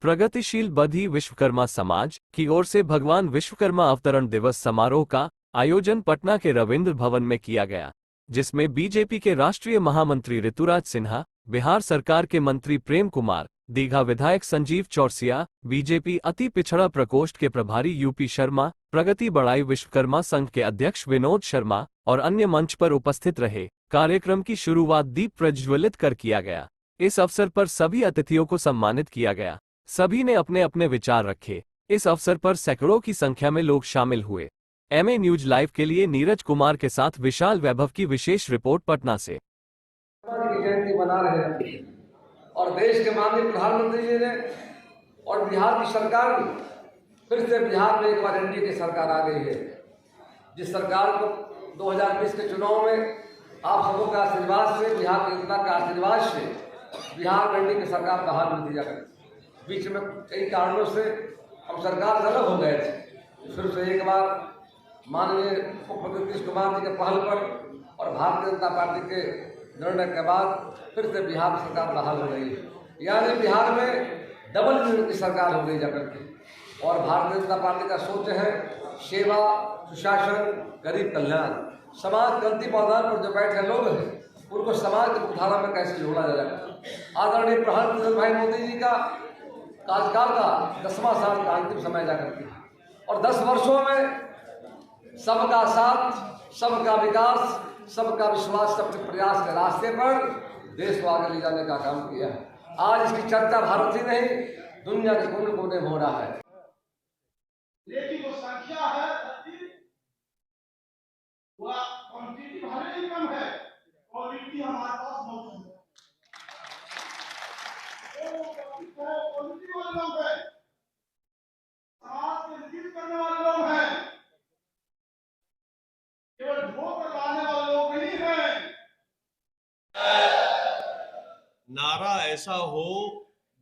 प्रगतिशील बधी विश्वकर्मा समाज की ओर से भगवान विश्वकर्मा अवतरण दिवस समारोह का आयोजन पटना के रविंद्र भवन में किया गया, जिसमें बीजेपी के राष्ट्रीय महामंत्री ऋतुराज सिन्हा, बिहार सरकार के मंत्री प्रेम कुमार, दीघा विधायक संजीव चौरसिया, बीजेपी अति पिछड़ा प्रकोष्ठ के प्रभारी यूपी शर्मा, प्रगति बढ़ाई विश्वकर्मा संघ के अध्यक्ष विनोद शर्मा और अन्य मंच पर उपस्थित रहे। कार्यक्रम की शुरुआत दीप प्रज्वलित कर किया गया। इस अवसर पर सभी अतिथियों को सम्मानित किया गया। सभी ने अपने अपने विचार रखे। इस अवसर पर सैकड़ों की संख्या में लोग शामिल हुए। एमए न्यूज लाइव के लिए नीरज कुमार के साथ विशाल वैभव की विशेष रिपोर्ट पटना से। जयंती मना रहे हैं और देश के माननीय प्रधानमंत्री जी ने और बिहार की सरकार ने फिर से बिहार में एक बार एनडीए की सरकार आ गई है, जिस सरकार को 2020 के चुनाव में आप सबों का आशीर्वाद से, बिहार की जनता का आशीर्वाद से बिहार में एनडीए की सरकार बहाल हुई थी। जाकर बीच में कई कारणों से हम सरकार से अलग हो गए थे। फिर से एक बार माननीय मुख्यमंत्री नीतीश कुमार जी के पहल पर और भारतीय जनता पार्टी के निर्णय के बाद फिर से बिहार सरकार बहाल हो गई है। यानी बिहार में डबल इंजन की सरकार हो गई जाकर के। और भारतीय जनता पार्टी का सोच है सेवा, सुशासन, गरीब कल्याण। समाज के अंतिम आधार पर जो बैठे लोग हैं उनको समाज की मुख्यधारा में कैसे जोड़ा जाएगा। आदरणीय प्रधानमंत्री भाई मोदी जी का कार्यकाल का 10वां साल का अंतिम समय जाकर के और 10 वर्षों में सबका साथ, सबका विकास, सबका विश्वास, सबके प्रयास के रास्ते पर देश को आगे ले जाने का काम किया है। आज इसकी चर्चा भारत ही नहीं, दुनिया के कोने कोने में हो रहा है। लेकिन वो संख्या है वह क्वांटिटी भले ही कम है, क्वालिटी हमारे पास मौजूद है। क्वालिटी वाले लोग हैं, समाज के विकसित करने वाले लोग हैं, केवल वोट लगाने वाले लोग नहीं हैं। नारा ऐसा हो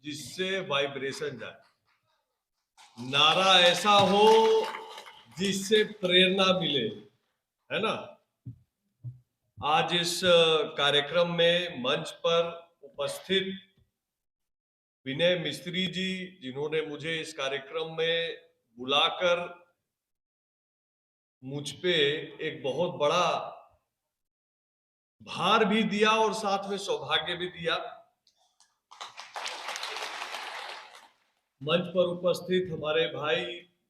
जिससे वाइब्रेशन जाए, नारा ऐसा हो जिससे प्रेरणा मिले, है ना। आज इस कार्यक्रम में मंच पर उपस्थित विनय मिस्त्री जी, जिन्होंने मुझे इस कार्यक्रम में बुलाकर मुझ पे एक बहुत बड़ा भार भी दिया और साथ में सौभाग्य भी दिया। मंच पर उपस्थित हमारे भाई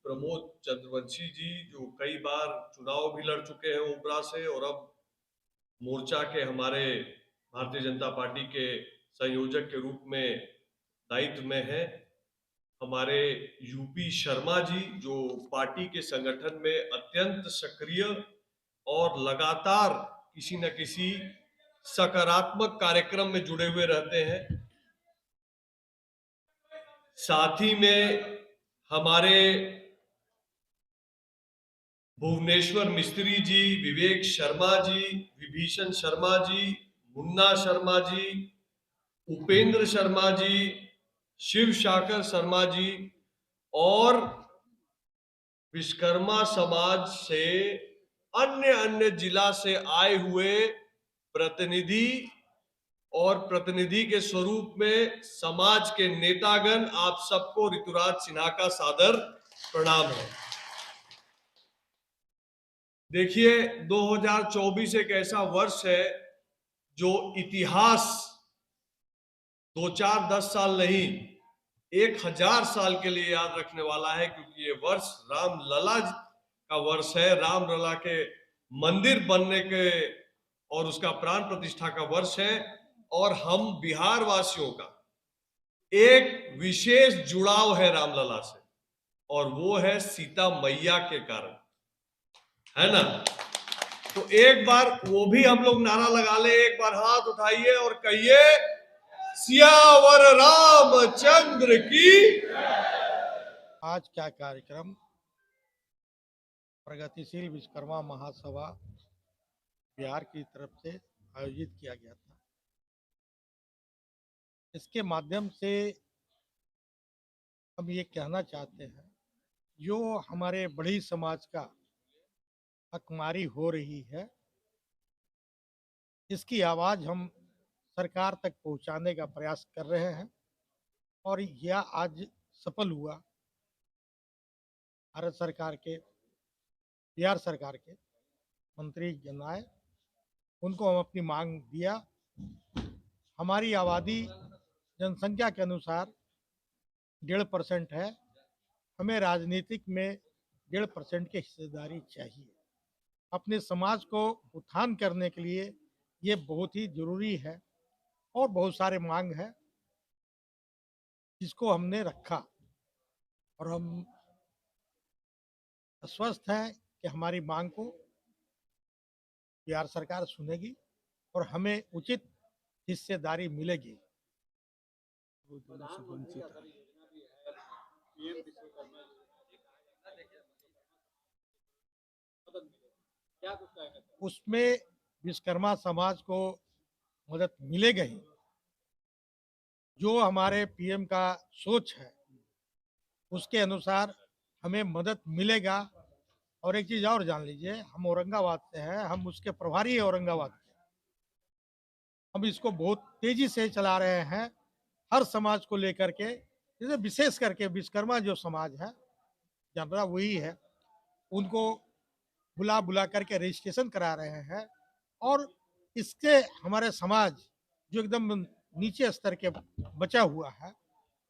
प्रमोद चंद्रवंशी जी, जो कई बार चुनाव भी लड़ चुके हैं ओबरा से और अब मोर्चा के हमारे भारतीय जनता पार्टी के संयोजक के रूप में दायित्व में है। हमारे यूपी शर्मा जी, जो पार्टी के संगठन में अत्यंत सक्रिय और लगातार किसी न किसी सकारात्मक कार्यक्रम में जुड़े हुए रहते हैं। साथ ही में हमारे भुवनेश्वर मिस्त्री जी, विवेक शर्मा जी, विभीषण शर्मा जी, मुन्ना शर्मा जी, उपेंद्र शर्मा जी, शिव शाकर शर्मा जी और विश्वकर्मा समाज से अन्य जिला से आए हुए प्रतिनिधि और प्रतिनिधि के स्वरूप में समाज के नेतागण, आप सबको ऋतुराज सिन्हा का सादर प्रणाम है। देखिए, 2024 एक ऐसा वर्ष है जो इतिहास 2-4-10 साल नहीं, 1000 साल के लिए याद रखने वाला है, क्योंकि ये वर्ष रामलला का वर्ष है। रामलला के मंदिर बनने के और उसका प्राण प्रतिष्ठा का वर्ष है। और हम बिहार वासियों का एक विशेष जुड़ाव है रामलला से, और वो है सीता मैया के कारण, है ना। तो एक बार वो भी हम लोग नारा लगा ले, एक बार हाथ उठाइए और कहिए, सियावर रामचंद्र की। आज का कार्यक्रम प्रगतिशील विश्वकर्मा महासभा बिहार की तरफ से आयोजित किया गया था। इसके माध्यम से हम ये कहना चाहते हैं, जो हमारे बड़ी समाज का हकमारी हो रही है, इसकी आवाज़ हम सरकार तक पहुंचाने का प्रयास कर रहे हैं। और यह आज सफल हुआ। भारत सरकार के, बिहार सरकार के मंत्री जन आए, उनको हम अपनी मांग दिया। हमारी आबादी जनसंख्या के अनुसार 1.5% है, हमें राजनीतिक में 1.5% की हिस्सेदारी चाहिए। अपने समाज को उत्थान करने के लिए ये बहुत ही जरूरी है और बहुत सारे मांग है जिसको हमने रखा, और हम आश्वस्त हैं कि हमारी मांग को बिहार सरकार सुनेगी और हमें उचित हिस्सेदारी मिलेगी। उसमें विश्वकर्मा समाज को मदद मिलेगा ही। जो हमारे पीएम का सोच है उसके अनुसार हमें मदद मिलेगा। और एक चीज और जान लीजिए, हम औरंगाबाद से हैं, हम उसके प्रभारी हैं औरंगाबाद के। हम इसको बहुत तेजी से चला रहे हैं हर समाज को लेकर के, जैसे विशेष करके विश्वकर्मा जो समाज है, जनता वही है, उनको बुला बुला करके रजिस्ट्रेशन करा रहे हैं। और इसके हमारे समाज जो एकदम नीचे स्तर के बचा हुआ है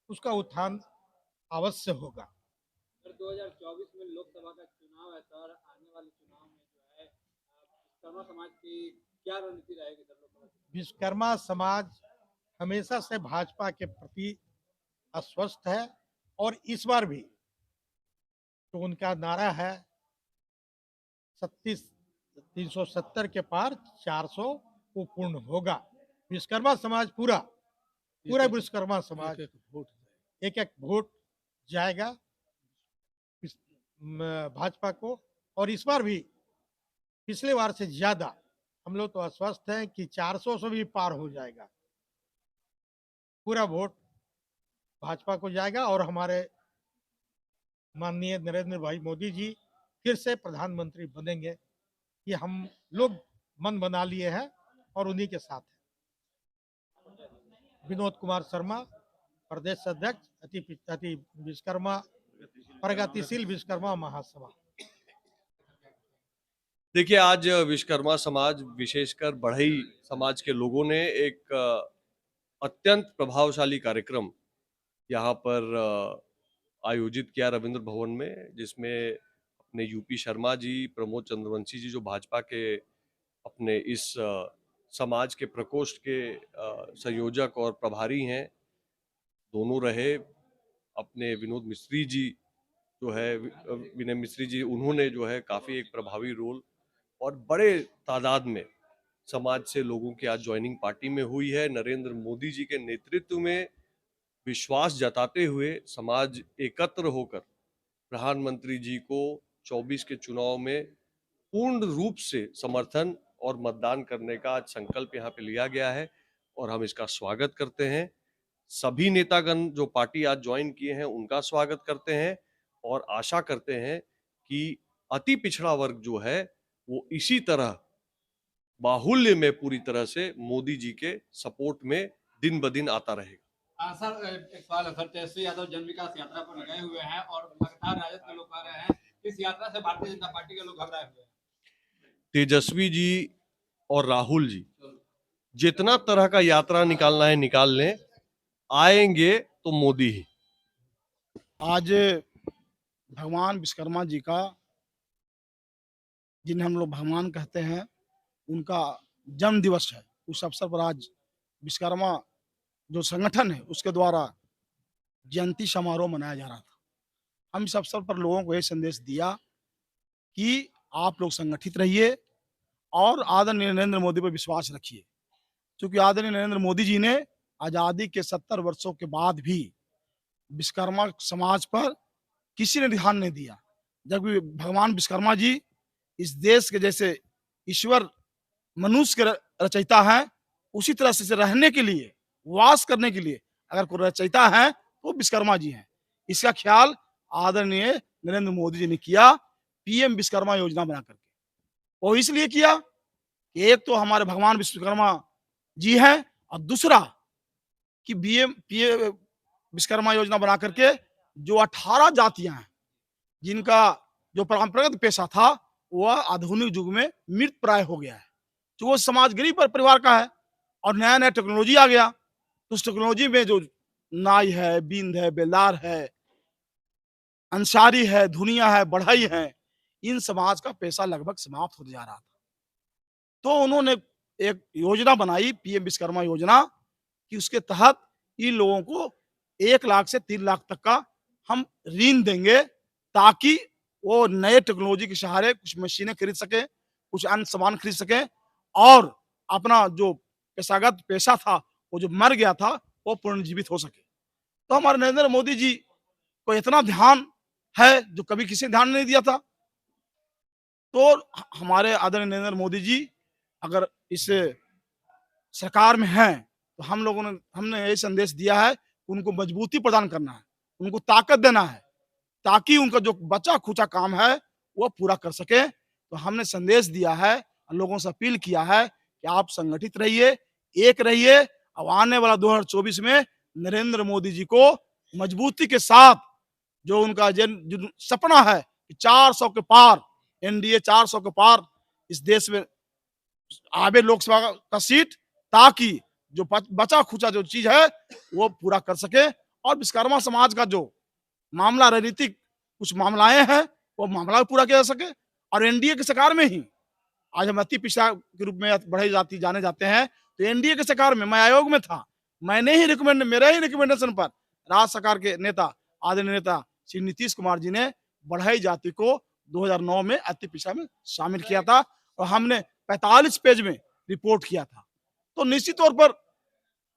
उसका उत्थान अवश्य होगा। 2024 में लोकसभा का चुनाव है सर, आने वाले चुनाव में जो है विश्वकर्मा समाज की क्या रणनीति रहेगी सर? विश्वकर्मा समाज हमेशा से भाजपा के प्रति आश्वस्त है और इस बार भी तो उनका नारा है 370 के पार 400 वो पूर्ण होगा। विश्वकर्मा समाज पूरा विश्वकर्मा समाज एक एक वोट जाएगा भाजपा को। और इस बार भी पिछले बार से ज्यादा हम लोग तो आश्वस्त हैं कि 400 से भी पार हो जाएगा। पूरा वोट भाजपा को जाएगा और हमारे माननीय नरेंद्र भाई मोदी जी फिर से प्रधानमंत्री बनेंगे, ये हम लोग मन बना लिए हैं और उन्हीं के साथ है। विनोद कुमार शर्मा, प्रदेश अध्यक्ष अति विश्वकर्मा प्रगतिशील विश्वकर्मा महासभा। देखिए, आज विश्वकर्मा समाज, विशेषकर बढ़ई समाज के लोगों ने एक अत्यंत प्रभावशाली कार्यक्रम यहाँ पर आयोजित किया रविंद्र भवन में, जिसमें अपने यूपी शर्मा जी, प्रमोद चंद्रवंशी जी जो भाजपा के अपने इस समाज के प्रकोष्ठ के संयोजक और प्रभारी हैं, दोनों रहे। अपने विनोद मिस्त्री जी जो है, विनय मिस्त्री जी, उन्होंने जो है काफ़ी एक प्रभावी रोल, और बड़े तादाद में समाज से लोगों की आज ज्वाइनिंग पार्टी में हुई है। नरेंद्र मोदी जी के नेतृत्व में विश्वास जताते हुए समाज एकत्र होकर प्रधानमंत्री जी को 24 के चुनाव में पूर्ण रूप से समर्थन और मतदान करने का आज संकल्प यहाँ पे लिया गया है और हम इसका स्वागत करते हैं। सभी नेतागण जो पार्टी आज ज्वाइन किए हैं उनका स्वागत करते हैं और आशा करते हैं कि अति पिछड़ा वर्ग जो है वो इसी तरह बाहुल्य में पूरी तरह से मोदी जी के सपोर्ट में दिन ब दिन आता रहेगा। सर एक सवाल है सर, तेजस्वी यादव जन विकास यात्रा पर गए हुए हैं और लगातार राजद के लोग कह रहे हैं इस यात्रा से भारतीय जनता पार्टी के लोग घबराए हुए हैं। तेजस्वी जी और राहुल जी जितना तरह का यात्रा निकालना है निकाल लें, आएंगे तो मोदी ही। आज भगवान विश्वकर्मा जी का, जिन्हें हम लोग भगवान कहते हैं, उनका जन्म दिवस है। उस अवसर पर आज विश्वकर्मा जो संगठन है उसके द्वारा जयंती समारोह मनाया जा रहा था। हम इस अवसर पर लोगों को यह संदेश दिया कि आप लोग संगठित रहिए और आदरणीय नरेंद्र मोदी पर विश्वास रखिए, क्योंकि आदरणीय नरेंद्र मोदी जी ने आज़ादी के 70 वर्षों के बाद भी विश्वकर्मा समाज पर किसी ने ध्यान नहीं दिया, जबकि भगवान विश्वकर्मा जी इस देश के जैसे ईश्वर मनुष्य के रचयिता है, उसी तरह से रहने के लिए, वास करने के लिए अगर कोई रचयिता है तो विश्वकर्मा जी हैं। इसका ख्याल आदरणीय नरेंद्र मोदी जी ने किया पीएम विश्वकर्मा योजना बना करके। वो इसलिए किया कि एक तो हमारे भगवान विश्वकर्मा जी हैं और दूसरा कि पीएम विश्वकर्मा योजना बना करके जो 18 जातियां हैं जिनका जो परंपरागत पेशा था वह आधुनिक युग में मृत प्राय हो गया है। तो वो समाज गरीब परिवार का है और नया नया टेक्नोलॉजी आ गया, तो उस टेक्नोलॉजी में जो नाई है, बींद है, बेलदार है, अंसारी है, धुनिया है, बढ़ई है, इन समाज का पेशा लगभग समाप्त होते जा रहा था। तो उन्होंने एक योजना बनाई, पीएम विश्वकर्मा योजना, कि उसके तहत इन लोगों को 1 लाख से 3 लाख तक का हम ऋण देंगे, ताकि वो नए टेक्नोलॉजी के सहारे कुछ मशीनें खरीद सके, कुछ अन्य सामान खरीद सके और अपना जो पेशागत पेशा था, वो जो मर गया था, वो पुनर्जीवित हो सके। तो हमारे नरेंद्र मोदी जी को इतना ध्यान है जो कभी किसी ने ध्यान नहीं दिया था। तो हमारे आदरणीय नरेंद्र मोदी जी अगर इस सरकार में हैं, तो हमने यही संदेश दिया है कि उनको मजबूती प्रदान करना है, उनको ताकत देना है, ताकि उनका जो बचा खुचा काम है वो पूरा कर सके। तो हमने संदेश दिया है, लोगों से अपील किया है कि आप संगठित रहिए, एक रहिए। अब आने वाला 2024 में नरेंद्र मोदी जी को मजबूती के साथ जो उनका जो सपना है कि 400 के पार, एनडीए 400 के पार इस देश में आवे लोकसभा का सीट, ताकि जो बचा खुचा जो चीज है वो पूरा कर सके और विश्वकर्मा समाज का जो मामला, राजनीतिक कुछ मामलाएं हैं, वो मामला भी पूरा किया जा सके। और एनडीए के सरकार में ही आज हम अति पिछड़ा के रूप में बढ़े जाती जाने जाते हैं, तो एनडीए के सरकार में मैं आयोग में था, मैंने ही मेरे ही रिकमेंडेशन पर राज्य सरकार के नेता, आदरणीय नेता श्री नीतीश कुमार जी ने बढ़ई जाति को 2009 में अति पिछड़ा में शामिल किया था और हमने 45 पेज में रिपोर्ट किया था। तो निश्चित तौर पर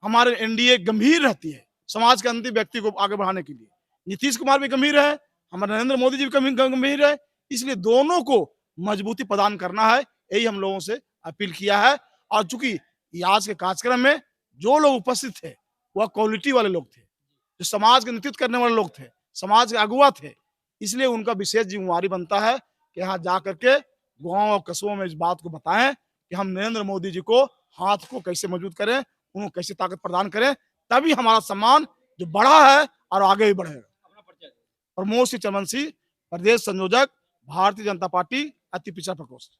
हमारे एनडीए गंभीर रहती है समाज के अंतिम व्यक्ति को आगे बढ़ाने के लिए। नीतीश कुमार भी गंभीर है, हमारे नरेंद्र मोदी जी भी गंभीर है, इसलिए दोनों को मजबूती प्रदान करना है, यही हम लोगों से अपील किया है। और चूंकि आज के कार्यक्रम में जो लोग उपस्थित थे वह क्वालिटी वाले लोग थे, जो समाज के नेतृत्व करने वाले लोग थे, समाज के अगुवा थे, इसलिए उनका विशेष जिम्मेवारी बनता है कि यहाँ जा करके गाँव और कस्बों में इस बात को बताएं कि हम नरेंद्र मोदी जी को हाथ को कैसे मजबूत करें, उनको कैसे ताकत प्रदान करें, तभी हमारा सम्मान जो बढ़ा है और आगे भी बढ़ेगा। प्रमोद सिंह चमन सिंह, प्रदेश संयोजक, भारतीय जनता पार्टी अति पिछड़ा प्रकोष्ठ।